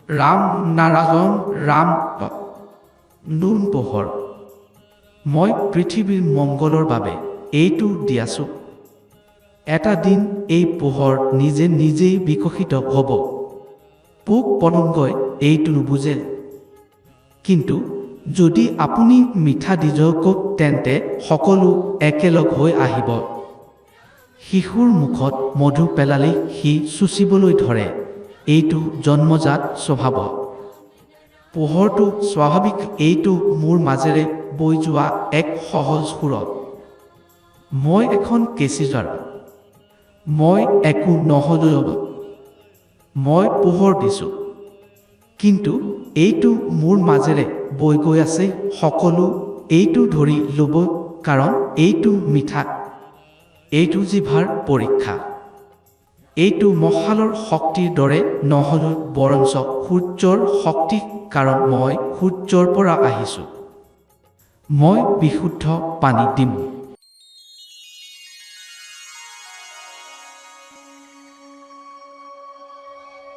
ৰাম নাৰায়ণ ৰাম নুন পোহৰ মই পৃথিৱীৰ মংগলৰ বাবে এইটো দিয়াছোঁ এটা দিন এই পোহৰ নিজে নিজেই বিকশিত হ'ব পোক পতংগই এইটো নুবুজে কিন্তু যদি আপুনি মিঠা দিজক তেন্তে সকলো একেলগ হৈ আহিব শিশুৰ মুখত মধু পেলালে সি চুচিবলৈ ধৰে এইটো জন্মজাত স্বভাৱ পোহৰটো স্বাভাৱিক এইটো মোৰ মাজেৰে বৈ যোৱা এক সহজ সুৰত মই এখন কেঁচিজাৰ মই একো নহ'লেও মই পোহৰ দিছোঁ কিন্তু এইটো মোৰ মাজেৰে বৈ গৈ আছে সকলো এইটো ধৰি ল'ব কাৰণ এইটো মিঠা এইটো জিভাৰ পৰীক্ষা এইটো মহালৰ শক্তিৰ দৰে নহ'লে বৰঞ্চ সূৰ্যৰ শক্তি কাৰণ মই সূৰ্যৰ পৰা আহিছোঁ মই বিশুদ্ধ পানী দিম